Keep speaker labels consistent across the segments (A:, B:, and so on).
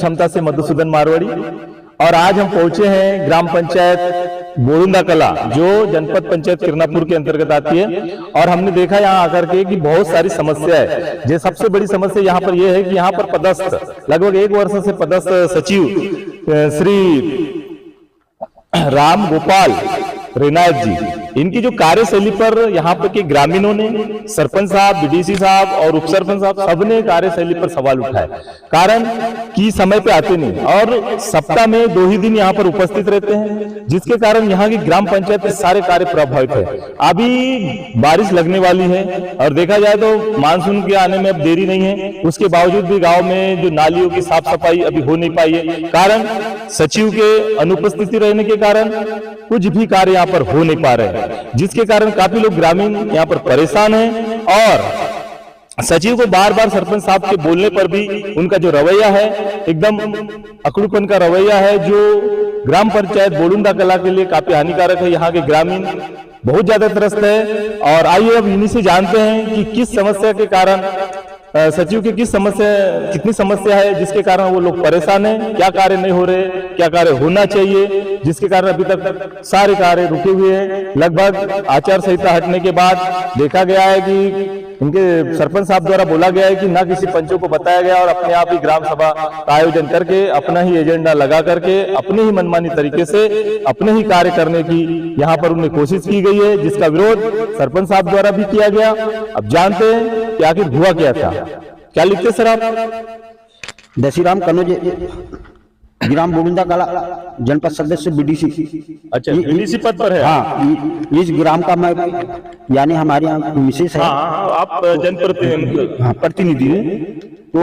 A: क्षमता से मधुसूदन मारवाड़ी। और आज हम पहुंचे हैं ग्राम पंचायत बोरुंदा कला, जो जनपद पंचायत किरनापुर के अंतर्गत आती है। और हमने देखा यहाँ आकर के कि बहुत सारी समस्या है। जो सबसे बड़ी समस्या यहाँ पर यह है कि यहाँ पर पदस्थ लगभग 1 वर्ष से पदस्थ सचिव श्री राम गोपाल रिनायत जी, इनकी जो कार्यशैली पर यहाँ पर के ग्रामीणों ने, सरपंच साहब, बीडीसी साहब और उप सरपंच साहब सबने कार्यशैली पर सवाल उठाए। कारण कि समय पे आते नहीं और सप्ताह में 2 ही दिन यहाँ पर उपस्थित रहते हैं, जिसके कारण यहाँ की ग्राम पंचायत के सारे कार्य प्रभावित है। अभी बारिश लगने वाली है और देखा जाए तो मानसून के आने में अब देरी नहीं है, उसके बावजूद भी गाँव में जो नालियों की साफ सफाई अभी हो नहीं पाई है। कारण सचिव के अनुपस्थिति रहने के कारण कुछ भी कार्य यहाँ पर हो नहीं पा रहे हैं, जिसके कारण काफी लोग ग्रामीण यहाँ पर परेशान हैं। और सचिव को बार बार सरपंच साहब के बोलने पर भी उनका जो रवैया है, एकदम अकड़ूपन का रवैया है, जो ग्राम पंचायत बोरुंदा कला के लिए काफी हानिकारक है। यहाँ के ग्रामीण बहुत ज्यादा त्रस्त है। और आइए अब इन्हीं से जानते हैं कि किस समस्या के कारण सचिव की कितनी समस्या है जिसके कारण वो लोग परेशान हैं, क्या कार्य नहीं हो रहे, क्या कार्य होना चाहिए, जिसके कारण अभी तक सारे कार्य रुके हुए हैं। लगभग आचार संहिता हटने के बाद देखा गया है कि उनके सरपंच साहब द्वारा बोला गया है कि ना किसी पंचों को बताया गया और अपने आप ही ग्राम सभा का आयोजन करके अपना ही एजेंडा लगा करके अपने ही मनमानी तरीके से अपने ही कार्य करने की यहाँ पर उन्हें कोशिश की गई है, जिसका विरोध सरपंच साहब द्वारा भी किया गया। अब जानते हैं कि आखिर हुआ क्या था। क्या लिखते सर आप?
B: दशीराम कनौज, ग्राम बोरुंदा कला, जनपद सदस्य बीडीसी।
A: अच्छा, बीडीसी पद पर है?
B: हाँ, इस ग्राम का मैं यानी हमारे यहाँ मिसेस है।
A: हाँ, आप
B: प्रतिनिधि है।
A: तो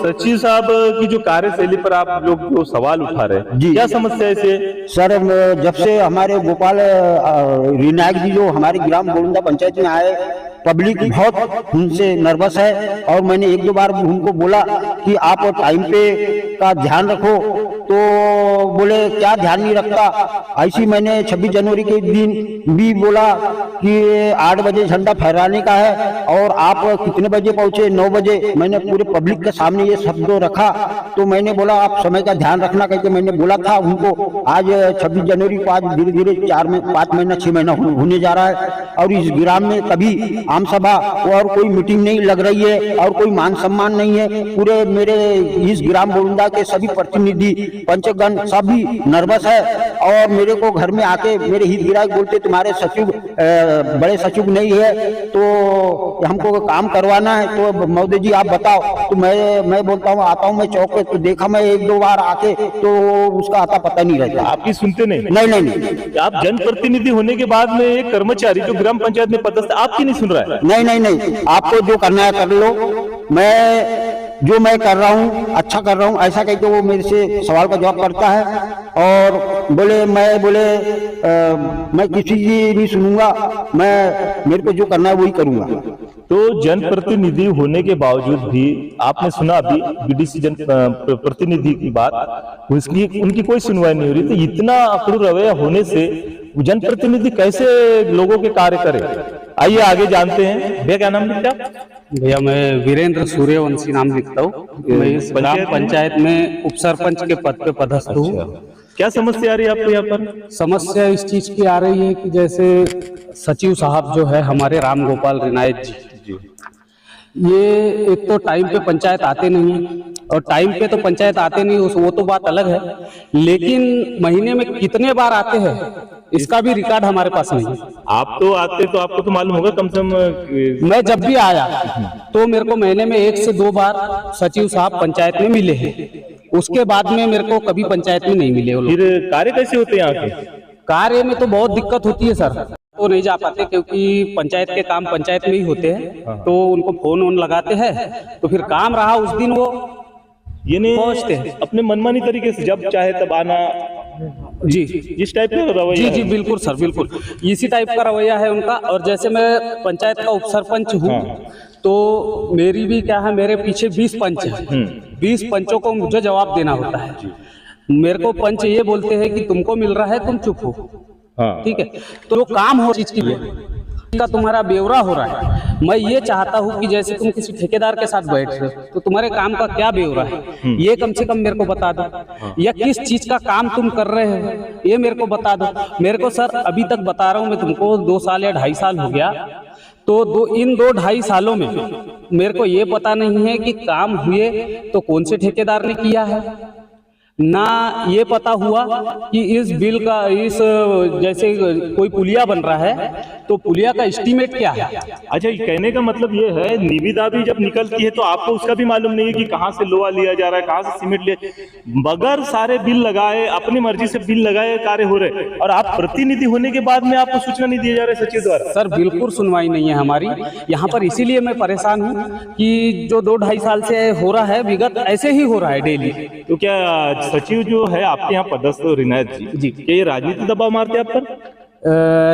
A: सचिव साहब की जो कार्यशैली पर आप लोग जो सवाल उठा रहे हैं, क्या समस्या है इसे?
B: सर, जब से हमारे गोपाल रिनायक जी जो हमारे ग्राम बोरुंदा पंचायत में आए, पब्लिक बहुत उनसे नर्वस है। और मैंने 1-2 बार उनको बोला कि आप टाइम पे का ध्यान रखो, तो बोले क्या ध्यान नहीं रखता। ऐसी मैंने 26 जनवरी के दिन भी बोला कि 8 बजे झंडा फहराने का है और आप कितने बजे पहुंचे? 9 बजे। मैंने पूरे पब्लिक के सामने ये शब्द रखा, तो मैंने बोला आप समय का ध्यान रखना करके मैंने बोला था उनको। आज 26 जनवरी को आज धीरे धीरे 5 महीना 6 महीना होने जा रहा है और इस ग्राम में कभी आम सभा और कोई मीटिंग नहीं लग रही है और कोई मान सम्मान नहीं है। पूरे मेरे इस ग्राम बोरुंदा के सभी प्रतिनिधि, पंचगण सभी नर्वस है। और मेरे को घर में आके मेरे हितग्राहक बोलते तुम्हारे सचिव बड़े सचिव नहीं है तो हमको काम करवाना है, तो महोदय जी आप बताओ। तो मैं बोलता हूँ आता हूँ मैं चौक पे, तो देखा मैं 1-2 बार आके तो उसका आता पता नहीं रहता।
A: आपकी सुनते नहीं?
B: नहीं।
A: आप जनप्रतिनिधि होने के बाद में एक कर्मचारी जो ग्राम पंचायत में पदस्थ, आपकी नहीं सुन रहा है?
B: नहीं, आपको जो करना है कर लो, मैं कर रहा हूँ अच्छा कर रहा हूँ, ऐसा कह के वो मेरे से सवाल का जवाब करता है। और मैं किसी की नहीं सुनूंगा, मेरे को जो करना है वही करूंगा।
A: तो जनप्रतिनिधि होने के बावजूद भी आपने सुना अभी बीडीसी प्रतिनिधि की बात, उनकी कोई सुनवाई नहीं हो रही। तो इतना अकड़ू रवैया होने से जनप्रतिनिधि कैसे लोगों के कार्य करे? आइए आगे जानते हैं। भैया क्या नाम लिखता है?
C: भैया मैं वीरेंद्र सूर्यवंशी नाम लिखता हूँ। मैं इस ग्राम पंचायत में उप सरपंच के पद पे पदस्थ हूँ।
A: क्या समस्या आ रही है आपको यहाँ पर?
C: समस्या इस चीज की आ रही है कि जैसे सचिव साहब जो है हमारे राम गोपाल रिनायत जी, ये एक तो टाइम पे पंचायत आते नहीं, और टाइम पे तो पंचायत आते नहीं वो तो बात अलग है, लेकिन महीने में कितने बार आते हैं इसका भी रिकॉर्ड हमारे पास नहीं है।
A: आप तो आते तो आपको तो मालूम होगा कम से कम।
C: मैं जब भी आया तो मेरे को महीने में 1 से 2 बार सचिव साहब पंचायत में मिले हैं, उसके बाद में मेरे को कभी पंचायत में नहीं मिले वो लोग।
A: फिर कार्य कैसे होते हैं यहाँ के?
C: कार्य में तो बहुत दिक्कत होती है सर, तो नहीं जा पाते क्योंकि पंचायत के काम पंचायत में ही होते हैं। तो उनको फोन लगाते हैं, तो फिर काम रहा उस दिन वो
A: ये नहीं
C: पहुंचते हैं
A: अपने मनमानी तरीके से, जब चाहे तब आना।
C: जी
A: इस टाइप का रवैया?
C: जी बिल्कुल सर, बिल्कुल इसी टाइप का रवैया है उनका। और जैसे मैं पंचायत का उप सरपंच हूँ, तो मेरी भी क्या है, मेरे पीछे 20 पंच हैं। 20 पंचों को मुझे जवाब देना होता है। मेरे को पंच ये बोलते हैं कि तुमको मिल रहा है तुम चुप हो, ठीक है। तो काम हो चीज की का तुम्हारा ब्यौरा हो रहा है। मैं ये चाहता हूँ कि जैसे तुम किसी ठेकेदार के साथ बैठ रहे हो तो तुम्हारे काम का क्या ब्यौरा है ये कम से कम मेरे को बता दो, या किस चीज का काम तुम कर रहे हो ये मेरे को बता दो। मेरे को सर अभी तक बता रहा हूँ मैं तुमको 2 साल या 2.5 साल हो गया, तो इन 2-2.5 सालों में मेरे को ये पता नहीं है कि काम हुए तो कौन से ठेकेदार ने किया है, ना ये पता हुआ कि इस बिल का इस जैसे कोई पुलिया बन रहा है तो पुलिया का एस्टीमेट क्या है।
A: अच्छा, कहने का मतलब ये है निविदा भी जब निकलती है तो आपको उसका भी मालूम नहीं है कि कहाँ से लोहा लिया जा रहा है, कहाँ से सीमेंट लिया, बगैर सारे बिल लगाए अपनी मर्जी से बिल लगाए कार्य हो रहे, और आप प्रतिनिधि होने के बाद में आपको सूचना नहीं दिया जा रहा है सचिव द्वारा।
C: सर बिल्कुल सुनवाई नहीं है हमारी यहाँ पर, इसीलिए मैं परेशान हूँ कि जो 2-2.5 साल से हो रहा है विगत ऐसे ही हो रहा है डेली।
A: तो क्या सचिव जो है आपके यहाँ पदस्थ रिनायत जी, क्या ये राजनीति दबाव मारते हैं आप पर?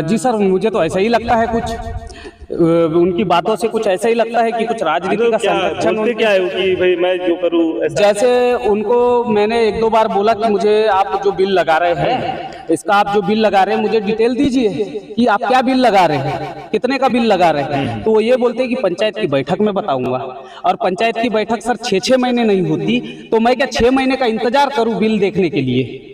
C: जी सर, मुझे तो ऐसा ही लगता है, कुछ उनकी बातों से कुछ ऐसा ही लगता है कि कुछ राजनीति का संरक्षण
A: क्या है कि भाई मैं जो करूँ।
C: जैसे उनको मैंने 1-2 बार बोला कि मुझे आप जो बिल लगा रहे हैं इसका आप जो बिल लगा रहे हैं मुझे डिटेल दीजिए कि आप क्या बिल लगा रहे हैं, कितने का बिल लगा रहे हैं। तो वो ये बोलते हैं कि पंचायत की बैठक में बताऊंगा, और पंचायत की बैठक सर 6-6 महीने नहीं होती, तो मैं क्या 6 महीने का इंतजार करूं बिल देखने के लिए।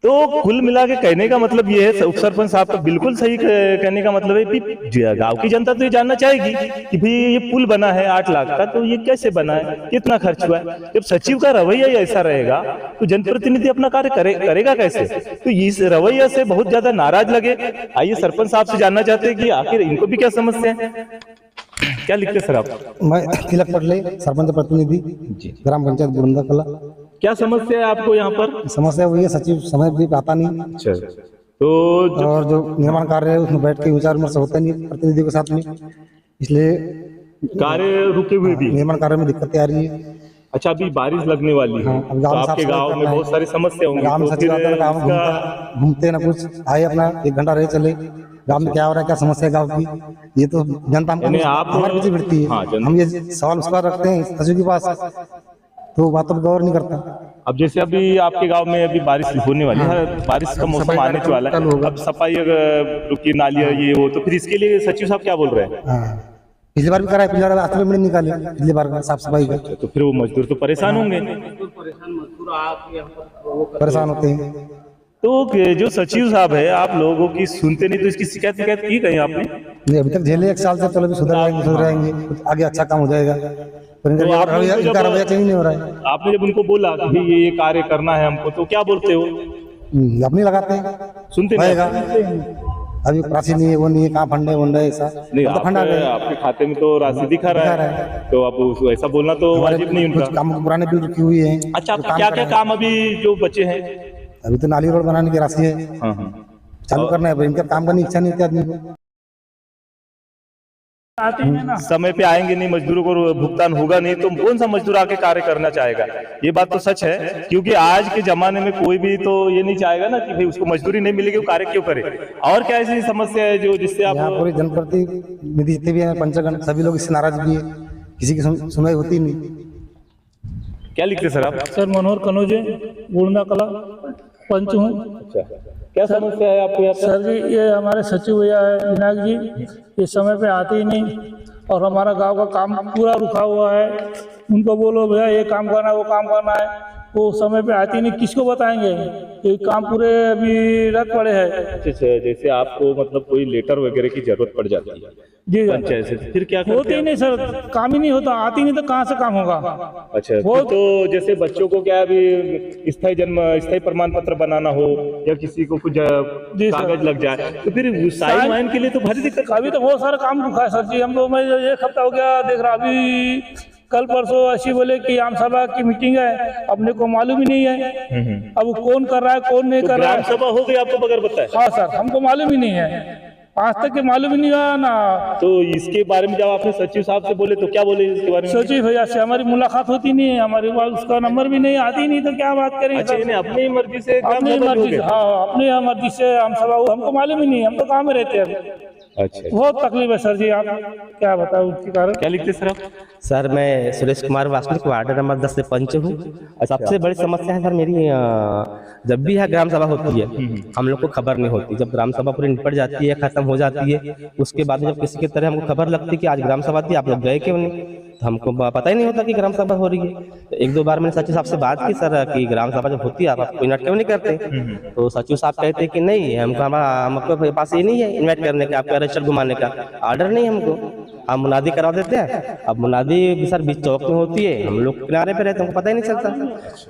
A: तो कुल मिला के कहने का मतलब ये है, उप सरपंच साहब का बिल्कुल सही कहने का मतलब है कि गांव की जनता तो ये जानना चाहेगी कि भाई ये पुल बना है 8 लाख का, तो ये कैसे बना है, कितना खर्च हुआ है। जब सचिव का रवैया ऐसा रहेगा तो जनप्रतिनिधि अपना कार्य करेगा कैसे। तो इस रवैया से बहुत ज्यादा नाराज लगे। आइए सरपंच साहब से जानना चाहते हैं कि आखिर इनको भी क्या समस्या है, क्या लिखते सर आप?
D: मैं तिलक पटले, सरपंच प्रतिनिधि, ग्राम पंचायत बुरंदा कला।
A: क्या समस्या है आपको यहाँ पर?
D: समस्या वही है, सचिव समय भी आता नहीं।
A: अच्छा, तो
D: और जो निर्माण कार्य है उसमें बैठ के विचार विमर्श होता नहीं प्रतिनिधि के साथ में, इसलिए
A: कार्य रुके हुए भी
D: निर्माण कार्य में दिक्कतें आ रही है।
A: अच्छा, अभी बारिश लगने वाली है,
D: अब
A: तो आपके गांव में बहुत सारी समस्या होंगी।
D: गाँव में
A: तो
D: सचिव आता है,
A: फिर
D: गाँव
A: उसका-
D: घूमते ना कुछ आए, अपना 1 घंटा रहे चले, गाँव में क्या हो रहा है, क्या समस्या है गाँव की, ये तो जनता
A: यानी आप
D: हमारे पीछे भिड़ती
A: हाँ,
D: है। हम ये सवाल उसका रखते हैं सचिव के पास, तो बातों पर गौर नहीं करता।
A: अब जैसे अभी आपके गांव में अभी बारिश होने वाली है, बारिश का मौसम आने वाला है, अब सफाई अगर रुकी नालियां ये हो तो फिर इसके लिए सचिव साहब क्या बोल रहे हैं?
D: हाँ, पिछली बार भी कराया, पिछली बार रास्ते में निकाले, पिछली बार का साफ सफाई का।
A: तो फिर वो मजदूर तो परेशान होंगे।
D: परेशान होते हैं।
A: तो जो सचिव साहब है आप लोगों की सुनते नहीं, तो इसकी शिकायत की कहीं आपने?
D: नहीं, अभी तक झेले 1 साल से, चलो अभी सुधर जाएंगे, कुछ आगे अच्छा काम हो जाएगा, पर इनका
A: तो आपने
D: इनका रवैया चेंज नहीं हो रहा है।
A: आपने जब उनको बोला कि भाई ये कार्य करना है हमको, तो क्या बोलते हो?
D: अपनी लगाते हैं,
A: सुनते
D: रहेगा।
A: नहीं?
D: अभी राशि नहीं है, वो नहीं है, कहाँ फंड है वंडा है, ऐसा
A: नहीं,
D: तो फंड आ गए
A: आपके खाते में तो राशि दिखा रहा है, तो अब ऐसा बोलना तो वाजिब नहीं
D: कुछ
A: उनका।
D: काम पुराने बिल रखी हुई है।
A: अच्छा, आपका क्या क्या काम अभी जो बचे हैं?
D: अभी तो नाली रोड बनाने की राशि है,
A: हाँ हाँ,
D: चालू करना है, पर इनका काम करने की इच्छा नहीं होती आदमी को।
A: समय पे आएंगे नहीं, मजदूरों को भुगतान होगा नहीं, तो कौन सा मजदूर आके कार्य करना चाहेगा? ये बात तो सच है, क्योंकि आज के जमाने में कोई भी तो ये नहीं चाहेगा ना कि भाई उसको मजदूरी नहीं मिलेगी, वो कार्य क्यों करे। और क्या ऐसी समस्या है जो जिससे
D: यहाँ
A: आप?
D: पूरे जनप्रतिनिधि जितने भी हैं, पंचगण, सभी लोग इससे नाराज भी है, किसी की सुनवाई होती नहीं।
A: क्या लिखते सर आप?
E: सर मनोहर कनौजे, बुरंदा कला पंच हूँ।
A: अच्छा, क्या समस्या है आपको यहाँ पर?
E: सर जी, ये हमारे सचिव भैया है विनायक जी, ये समय पे आते ही नहीं, और हमारा गांव का काम पूरा रुका हुआ है। उनको बोलो भैया ये काम करना है, वो काम करना है, वो समय पे आती नहीं, किसको बताएंगे, ये काम पूरे अभी रख पड़े हैं।
A: अच्छा, जैसे आपको मतलब कोई लेटर वगैरह की जरूरत पड़ जाती है
E: जी
A: पंचायत से, फिर क्या करते
E: होती ही
A: हैं?
E: नहीं सर, काम ही नहीं होता, आती नहीं तो कहाँ से काम होगा।
A: अच्छा, फिर तो जैसे बच्चों को क्या अभी स्थायी प्रमाण पत्र बनाना हो, या किसी को कुछ
E: जी सर।
A: कागज लग जाए, तो फिर साइन वाइन के लिए तो भारी दिक्कत।
E: अभी तो बहुत सारा काम रुका है सर जी, हम लोग, मैं 1 हफ्ता हो गया देख रहा, अभी कल परसों ऐसी बोले कि आम सभा की मीटिंग है, अपने को मालूम ही नहीं है अब कौन कर रहा है कौन नहीं कर रहा
A: ग्राम
E: है।
A: सभा हो गई आपको बगैर बताए?
E: हाँ सर, हमको मालूम ही नहीं है, आज तक के मालूम ही नहीं हुआ ना।
A: तो इसके बारे में जब आपने सचिव साहब से बोले तो क्या बोले इसके बारे में?
E: सचिव भैया से हमारी मुलाकात होती नहीं है, हमारे पास उसका नंबर भी नहीं आती नहीं, तो क्या बात करें।
A: अच्छा, इन्हें अपनी मर्जी से ग्राम
E: अपनी
A: सभा हो
E: मर्जी से,
A: गए?
E: हाँ अपनी मर्जी से हम सब, हमको मालूम ही नहीं, हम तो गाँव में रहते हैं।
A: अच्छा,
E: बहुत तकलीफ है सर जी, आप क्या बताओ उसके कारण।
A: क्या लिखते सर आप?
F: सर मैं सुरेश कुमार वासनिक वार्ड नंबर 10 से पंच हूँ। सबसे बड़ी समस्या है सर मेरी, जब भी यहाँ ग्राम सभा होती है हम लोग को खबर नहीं होती। जब ग्राम सभा पूरी निपट जाती है, खत्म हो जाती है, उसके बाद जब किसी की तरह हमको खबर लगती है कि आज ग्राम सभा थी, आप लोग गए क्यों नहीं, तो हमको पता ही नहीं होता कि ग्राम सभा हो रही है। तो एक दो बार मैंने सचिव साहब से बात की सर कि ग्राम सभा जब होती है आप इन्वाइट क्यों नहीं करते, तो सचिव साहब कहते हैं कि नहीं हमको पास ये नहीं है इन्वाइट करने का, आपका रजिस्टर घुमाने का ऑर्डर नहीं है हमको, हम मुनादी करा देते हैं। अब मुनादी सर बीच चौक में होती है, हम लोग किनारे पे रहते हैं, हमको पता ही नहीं चलता।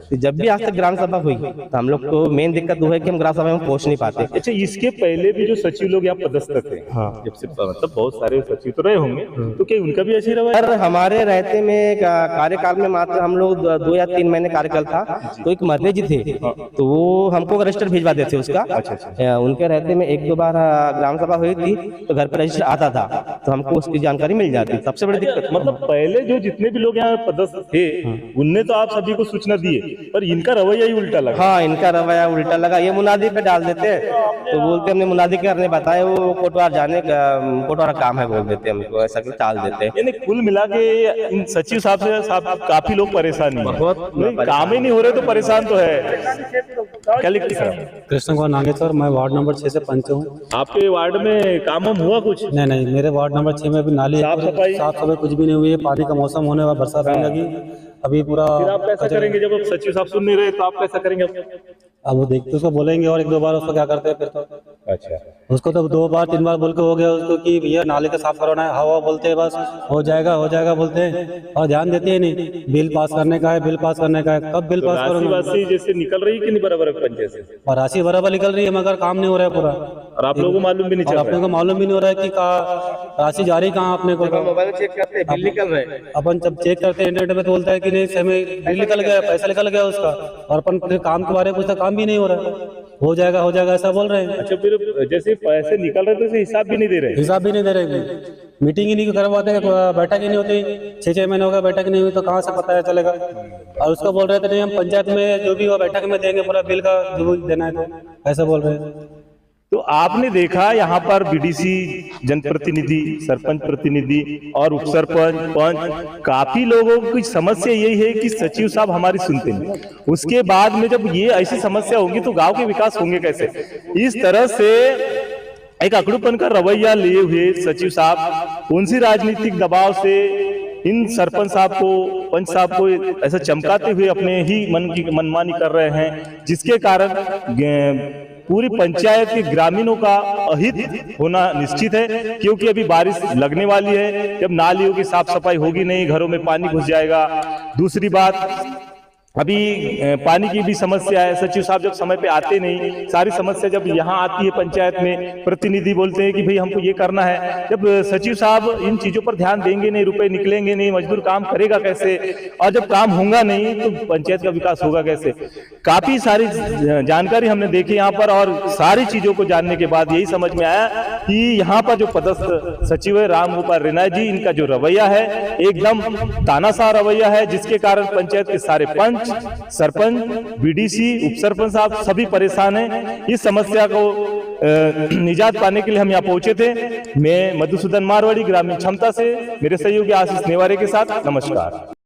F: तो जब भी आज तक ग्राम सभा हुई तो हम लोग को मेन दिक्कत वो है कि हम ग्राम सभा में पहुंच नहीं पाते।
A: अच्छा, इसके पहले भी जो सचिव लोग यहाँ पदस्थ थे, हाँ, जब से मतलब बहुत सारे सचिव तो रहे होंगे, तो क्या उनका भी ऐसे ही रहा?
F: सर हमारे रहते में कार्यकाल में मात्र हम लोग 2 या 3 महीने कार्यकाल था, तो एक मर्दे जी थे, तो वो हमको रजिस्टर भिजवा देते उसका। उनके रहते में 1-2 बार ग्राम सभा हुई थी तो घर पर रजिस्टर आता था, तो हमको उसकी जानकारी मिल जाती। सबसे बड़ी दिक्कत
A: मतलब पहले जो जितने भी लोग यहाँ पदस्थ थे उनने तो आप सभी को सूचना दी, पर इनका रवैया ही उल्टा लगा।
F: हाँ, इनका रवैया उल्टा लगा। ये मुनादी पे डाल देते तो बोलते हमने मुनादी करने बताया, वो कोटवार जाने का कोटवार काम है बोल देते हमको, ऐसा कि टाल देते।
A: यानी कुल मिला के इन सचिव साहब से काफी लोग परेशान हैं, काम ही नहीं हो रहे तो परेशान तो है। क्या लिखते हैं?
G: कृष्ण कुमार नागेश्वर, मैं वार्ड नंबर 6 से पंच हूँ।
A: आपके वार्ड में काम हुआ कुछ?
G: नहीं, मेरे वार्ड नंबर 6 में अभी नाली
A: साफ सफाई
G: कुछ भी नहीं हुई है। पानी का मौसम होने वाला, बरसात होने लगी अभी पूरा।
A: फिर आप कैसा करेंगे जब आप सचिव साहब सुन नहीं रहे, तो आप कैसा करेंगे?
G: अब वो देखते उसको बोलेंगे और 1-2 बार उसको क्या करते हैं फिर तो।
A: अच्छा,
G: उसको तो 2 बार 3 बार बोल के हो गया उसको कि भैया नाले का साफ करवाना है, हवा बोलते हैं बस हो जाएगा बोलते हैं, और ध्यान देते ही नहीं। बिल पास करने का है, बिल पास करने का है, कब बिल पास करोगे?
A: जैसे निकल रही कि नहीं बराबर पंचायत से?
G: और राशि बराबर निकल रही है मगर काम नहीं हो रहा है पूरा,
A: और आप लोगों को मालूम भी नहीं चल रहा है।
G: अपने को मालूम भी नहीं हो रहा है कि राशि जा रही कहाँ अपने को।
F: मोबाइल चेक करते बिल निकल रहे हैं,
G: अपन जब चेक करते हैं इंटरनेट पे तो बोलता है कि नहीं समय बिल निकल गया, पैसा निकल गया उसका, और अपन फिर काम के बारे में पूछता, काम भी नहीं हो रहा है, हो जाएगा ऐसा बोल रहे हैं।
A: अच्छा, फिर जैसे पैसे निकल रहे थे हिसाब भी नहीं दे रहे?
G: हिसाब भी नहीं दे रहे, मीटिंग ही नहीं करवाते, बैठक ही नहीं होती। 6-6 महीने हो गए बैठक नहीं हुई, तो कहाँ से पता है चलेगा। और उसको बोल रहे थे नहीं हम पंचायत में जो भी हो बैठक में देंगे, पूरा बिल का जो देना है, तो ऐसा बोल रहे हैं।
A: तो आपने देखा यहाँ पर बीडीसी, जनप्रतिनिधि, सरपंच प्रतिनिधि और उप सरपंच, पंच, काफी लोगों की समस्या यही है कि सचिव साहब हमारी सुनते नहीं। उसके बाद में जब ये ऐसी समस्या होगी तो गांव के विकास होंगे कैसे? इस तरह से एक अकड़ूपन का रवैया लिए हुए सचिव साहब उनसे राजनीतिक दबाव से इन सरपंच साहब को, पंच साहब को ऐसा चमकाते हुए अपने ही मन की मनमानी कर रहे हैं, जिसके कारण पूरी पंचायत के ग्रामीणों का अहित होना निश्चित है। क्योंकि अभी बारिश लगने वाली है, जब नालियों की साफ सफाई होगी नहीं, घरों में पानी घुस जाएगा। दूसरी बात, अभी पानी की भी समस्या है। सचिव साहब जब समय पे आते नहीं, सारी समस्या जब यहाँ आती है पंचायत में, प्रतिनिधि बोलते हैं कि भाई हमको ये करना है। जब सचिव साहब इन चीजों पर ध्यान देंगे नहीं, रुपए निकलेंगे नहीं, मजदूर काम करेगा कैसे, और जब काम होगा नहीं तो पंचायत का विकास होगा कैसे? काफी सारी जानकारी हमने देखी यहाँ पर, और सारी चीजों को जानने के बाद यही समझ में आया कि यहाँ पर जो पदस्थ सचिव है राम गोपाल रिनायत जी, इनका जो रवैया है एकदम तानाशाह रवैया है, जिसके कारण पंचायत के सारे पंच, सरपंच, बीडीसी, उप सरपंच साहब सभी परेशान हैं। इस समस्या को निजात पाने के लिए हम यहाँ पहुंचे थे। मैं मधुसूदन मारवाड़ी, ग्रामीण क्षमता से, मेरे सहयोगी आशीष नेवारे के साथ। नमस्कार।